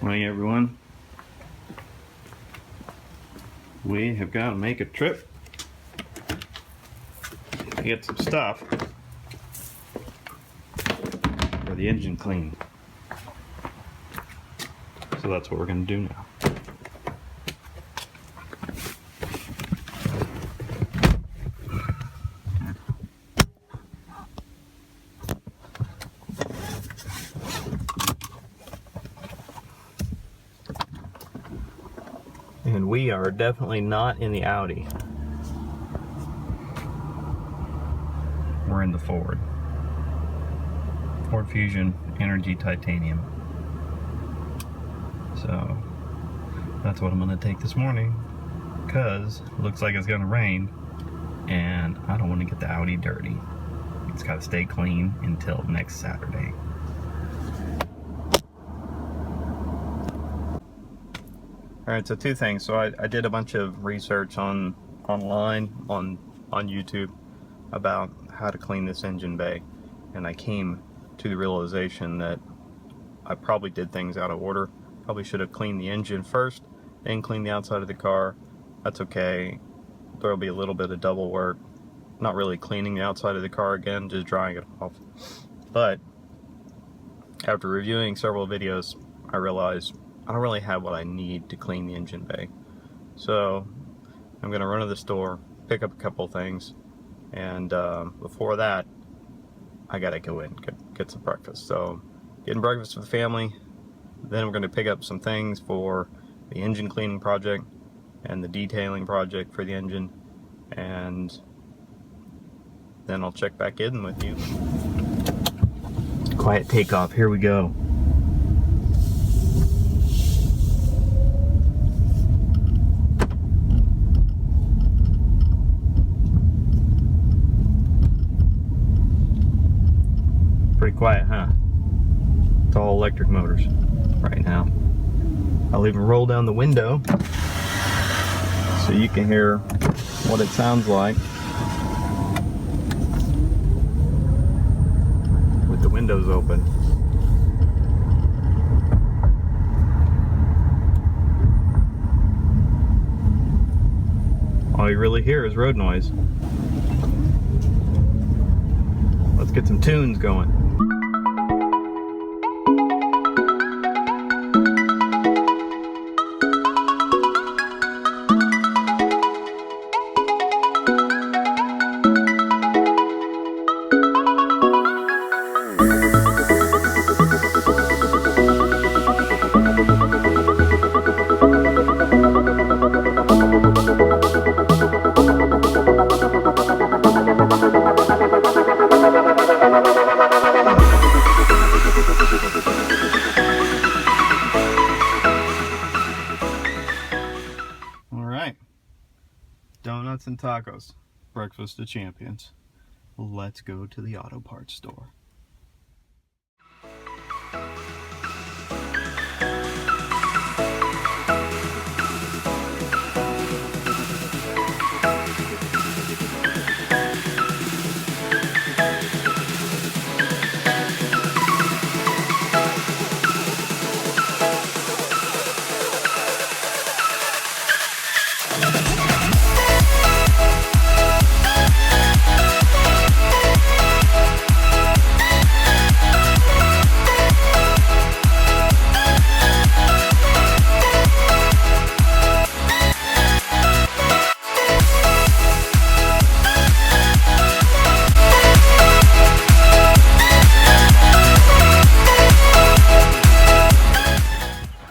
Hi everyone. We have got to make a trip to get some stuff for the engine clean. So that's what we're going to do now. And we are definitely not in the Audi. We're in the Ford Fusion Energy Titanium. So that's what I'm gonna take this morning, because it looks like it's gonna rain and I don't want to get the Audi dirty. It's got to stay clean until next Saturday. Alright, so two things. So I did a bunch of research online on YouTube about how to clean this engine bay, and I came to the realization that I probably did things out of order. Probably should have cleaned the engine first, then cleaned the outside of the car. That's okay. There'll be a little bit of double work. Not really cleaning the outside of the car again, just drying it off. But after reviewing several videos, I realized I don't really have what I need to clean the engine bay. So I'm gonna run to the store, pick up a couple things, and before that, I gotta go in, get some breakfast. So getting breakfast for the family, then we're gonna pick up some things for the engine cleaning project and the detailing project for the engine, and then I'll check back in with you. Quiet takeoff, here we go. Pretty quiet, huh? It's all electric motors right now. I'll even roll down the window so you can hear what it sounds like with the windows open. All you really hear is road noise. Let's get some tunes going. Alright, donuts and tacos, breakfast of champions. Let's go to the auto parts store.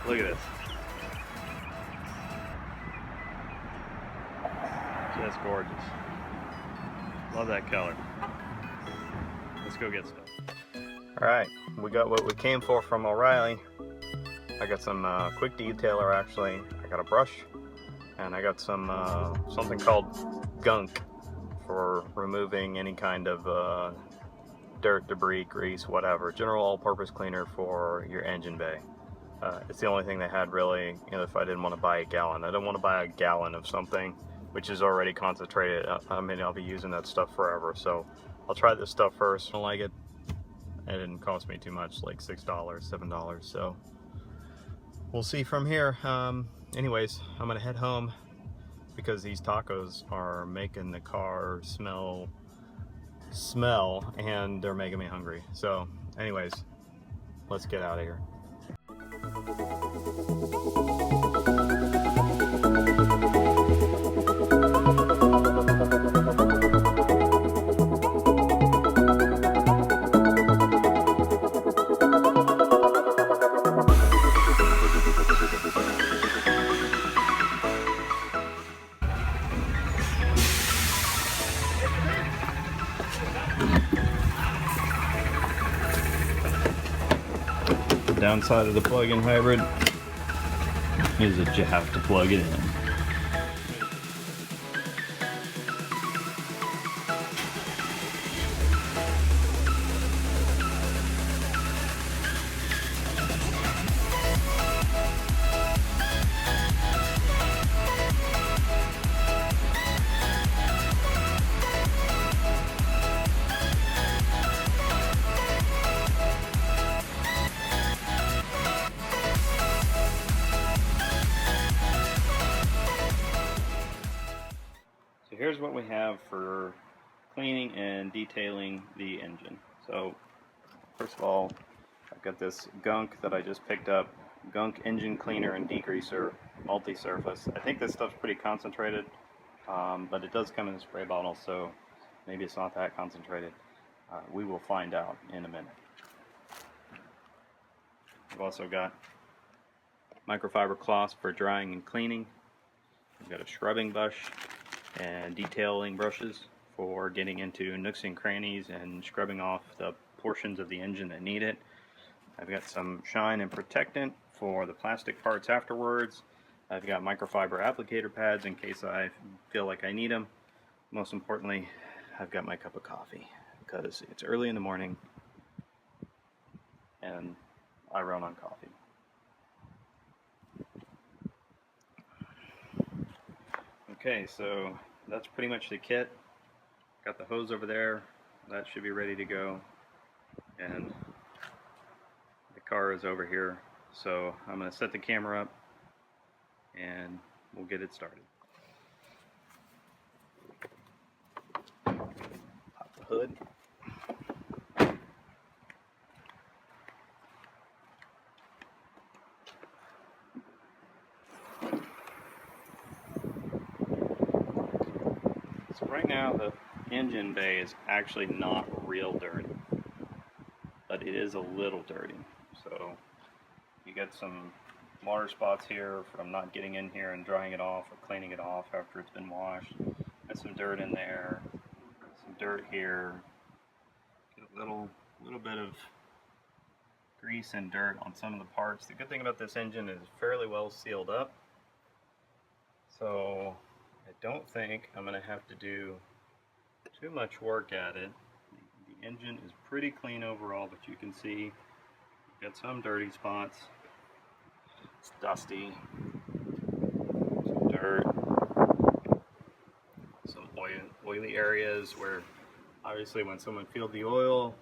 Look at this. Just gorgeous. Love that color. Let's go get stuff. Alright, we got what we came for from O'Reilly. I got some quick detailer actually. I got a brush, and I got some something called gunk for removing any kind of dirt, debris, grease, whatever. General all-purpose cleaner for your engine bay. It's the only thing they had really, if I didn't want to buy a gallon. I don't want to buy a gallon of something which is already concentrated. I mean, I'll be using that stuff forever, so I'll try this stuff first. I don't like it. It didn't cost me too much, like $6, $7, so we'll see from here. Anyways, I'm gonna head home because these tacos are making the car smell, and they're making me hungry. So anyways, let's get out of here. The downside of the plug-in hybrid is that you have to plug it in. So here's what we have for cleaning and detailing the engine. So first of all, I've got this gunk that I just picked up, gunk engine cleaner and degreaser, multi-surface. I think this stuff's pretty concentrated, but it does come in a spray bottle, so maybe it's not that concentrated. We will find out in a minute. I've also got microfiber cloths for drying and cleaning. I've got a scrubbing brush and detailing brushes for getting into nooks and crannies and scrubbing off the portions of the engine that need it. I've got some shine and protectant for the plastic parts afterwards. I've got microfiber applicator pads in case I feel like I need them. Most importantly, I've got my cup of coffee because it's early in the morning and I run on coffee. Okay, so that's pretty much the kit. Got the hose over there, that should be ready to go, and the car is over here. So I'm going to set the camera up and we'll get it started. Pop the hood. So right now the engine bay is actually not real dirty, but it is a little dirty. So you get some water spots here from not getting in here and drying it off or cleaning it off after it's been washed. Got some dirt in there, some dirt here. Get a little bit of grease and dirt on some of the parts. The good thing about this engine is fairly well sealed up, so I don't think I'm going to have to do too much work at it. The engine is pretty clean overall, but you can see got some dirty spots. It's dusty, some dirt, some oily areas where obviously when someone filled the oil,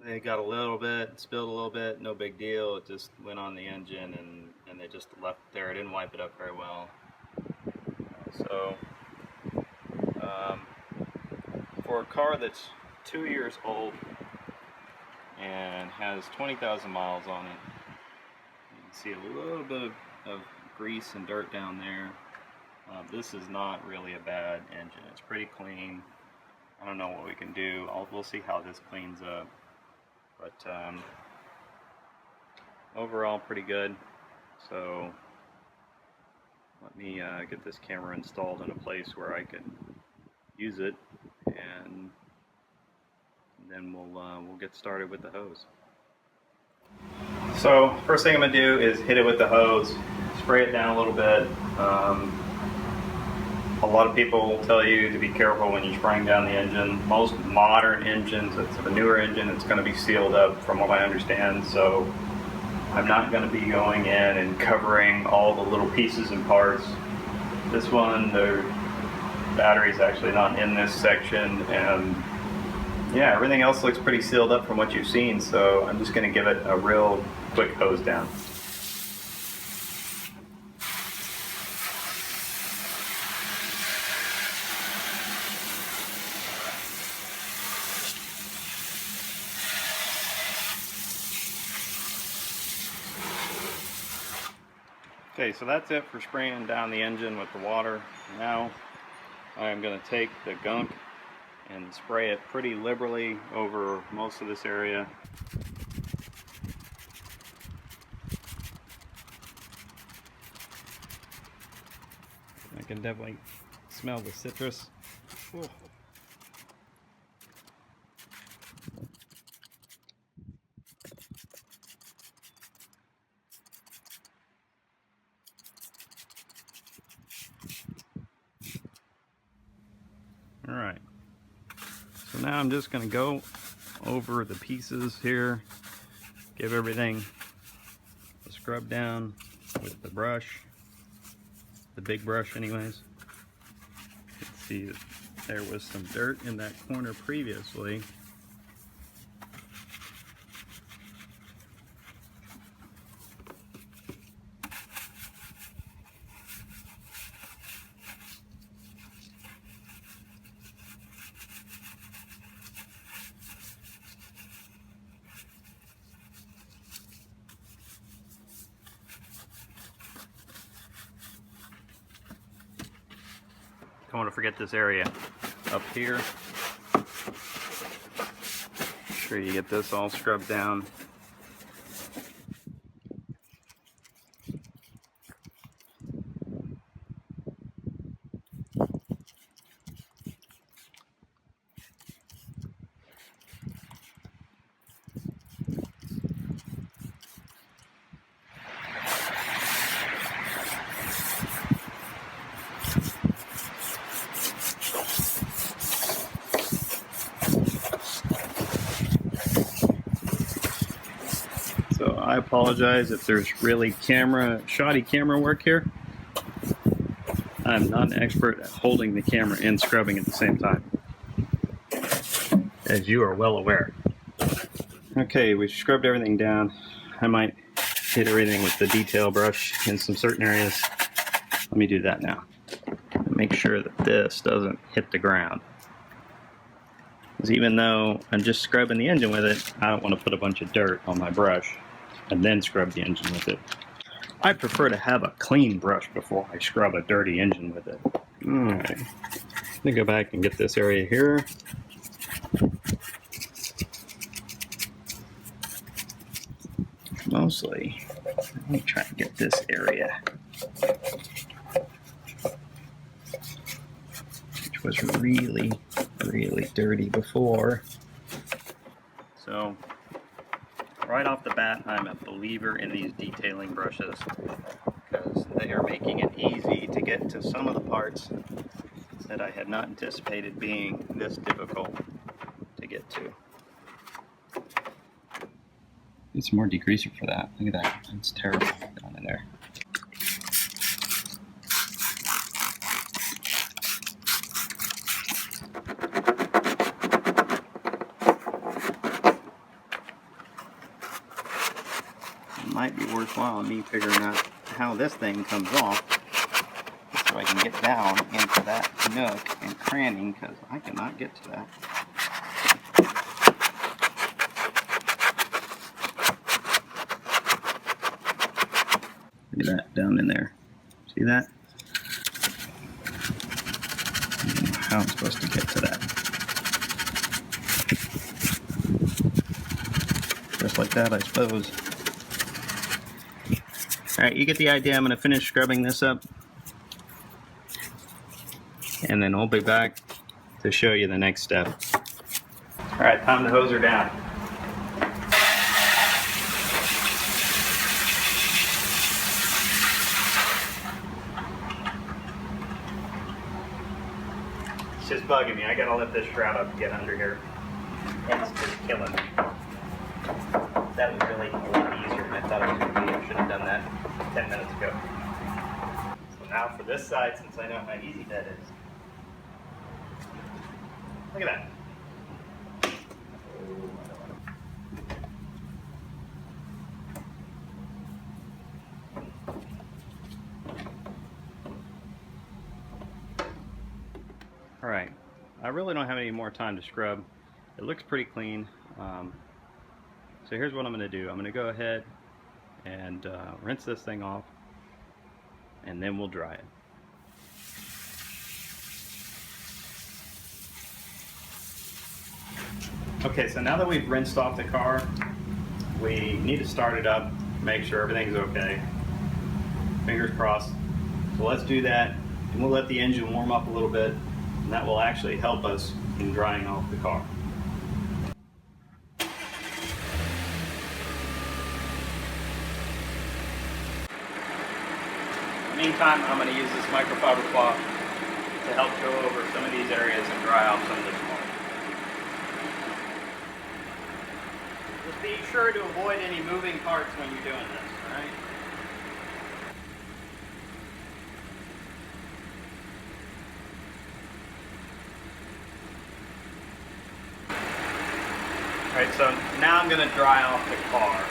they got a little bit, spilled a little bit, no big deal. It just went on the engine and they just left it there. I didn't wipe it up very well. So for a car that's 2 years old and has 20,000 miles on it, you can see a little bit of grease and dirt down there. This is not really a bad engine. It's pretty clean. I don't know what we can do. We'll see how this cleans up. But overall pretty good. So let me get this camera installed in a place where I can use it, and then we'll get started with the hose. So first thing I'm going to do is hit it with the hose, spray it down a little bit. A lot of people tell you to be careful when you're spraying down the engine. Most modern engines, it's a newer engine, it's going to be sealed up from what I understand, so I'm not going to be going in and covering all the little pieces and parts. This one, the battery's actually not in this section, and yeah, everything else looks pretty sealed up from what you've seen, so I'm just going to give it a real quick hose down. Okay, so that's it for spraying down the engine with the water. Now I'm going to take the gunk and spray it pretty liberally over most of this area. I can definitely smell the citrus. Ooh. Alright, so now I'm just going to go over the pieces here, give everything a scrub down with the brush, the big brush anyways. You can see that there was some dirt in that corner previously. Don't want to forget this area up here. Make sure you get this all scrubbed down. So I apologize if there's really shoddy camera work here. I'm not an expert at holding the camera and scrubbing at the same time, as you are well aware. Okay, we scrubbed everything down. I might hit everything with the detail brush in some certain areas. Let me do that now. Make sure that this doesn't hit the ground. Because even though I'm just scrubbing the engine with it, I don't want to put a bunch of dirt on my brush and then scrub the engine with it. I prefer to have a clean brush before I scrub a dirty engine with it. Alright, let me go back and get this area here. Mostly, let me try and get this area, which was really, really dirty before. So, right off the bat, I'm a believer in these detailing brushes because they are making it easy to get to some of the parts that I had not anticipated being this difficult to get to. Need some more degreaser for that. Look at that. That's terrible down in there. It might be worthwhile me figuring out how this thing comes off so I can get down into that nook and cranny because I cannot get to that. Look at that down in there. See that? I don't know how I'm supposed to get to that. Just like that, I suppose. Alright, you get the idea. I'm going to finish scrubbing this up. And then I'll be back to show you the next step. Alright, time to hose her down. It's just bugging me. I gotta let this shroud up to get under here. It's just killing me. That was really a lot easier than I thought it was going to be. I should have done that 10 minutes ago. So now for this side, since I know how easy that is. Look at that. Alright, I really don't have any more time to scrub. It looks pretty clean. So here's what I'm going to do. I'm going to go ahead and rinse this thing off. and then we'll dry it. Okay, so now that we've rinsed off the car, we need to start it up, make sure everything's okay. Fingers crossed. So let's do that, and we'll let the engine warm up a little bit, and that will actually help us in drying off the car. In the meantime, I'm going to use this microfiber cloth to help go over some of these areas and dry off some of this water. Just be sure to avoid any moving parts when you're doing this, alright? Alright, so now I'm going to dry off the car.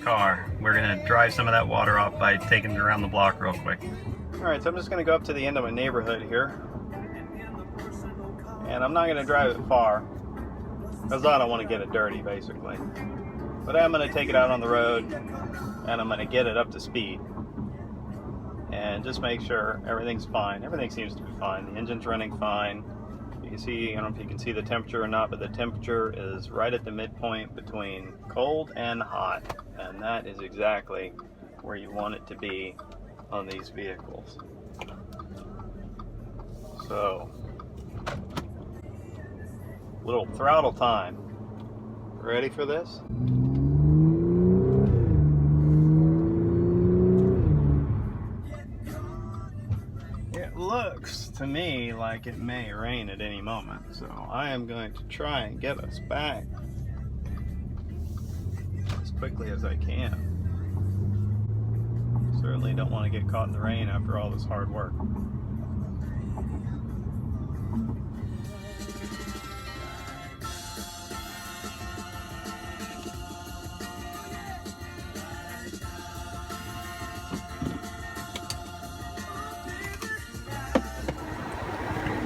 Car. We're going to dry some of that water off by taking it around the block real quick. Alright, so I'm just going to go up to the end of my neighborhood here. And I'm not going to drive it far, because I don't want to get it dirty basically. But I'm going to take it out on the road, and I'm going to get it up to speed. And just make sure everything's fine. Everything seems to be fine. The engine's running fine. You can see, I don't know if you can see the temperature or not, but the temperature is right at the midpoint between cold and hot. And that is exactly where you want it to be on these vehicles. So, little throttle time. Ready for this? It looks to me like it may rain at any moment, so I am going to try and get us back as quickly as I can. Certainly don't want to get caught in the rain after all this hard work.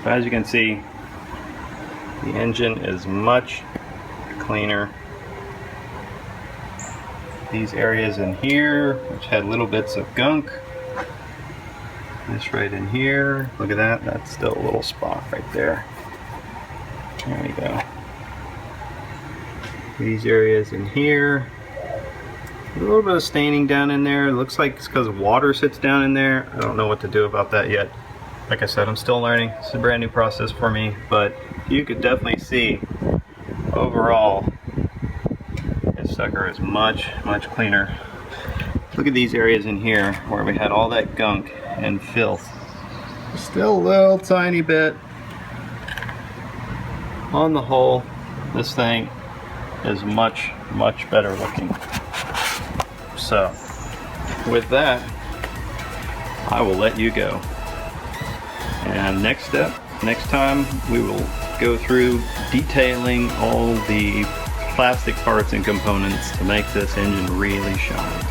As you can see, the engine is much cleaner. These areas in here, which had little bits of gunk. This right in here, look at that, that's still a little spot right there. There we go. These areas in here, a little bit of staining down in there. It looks like it's because water sits down in there. I don't know what to do about that yet. Like I said, I'm still learning. It's a brand new process for me, but you could definitely see overall this sucker is much cleaner. Look at these areas in here where we had all that gunk and filth. Still a little tiny bit. On the whole, this thing is much better looking. So, with that, I will let you go. And next time we will go through detailing all the plastic parts and components to make this engine really shine.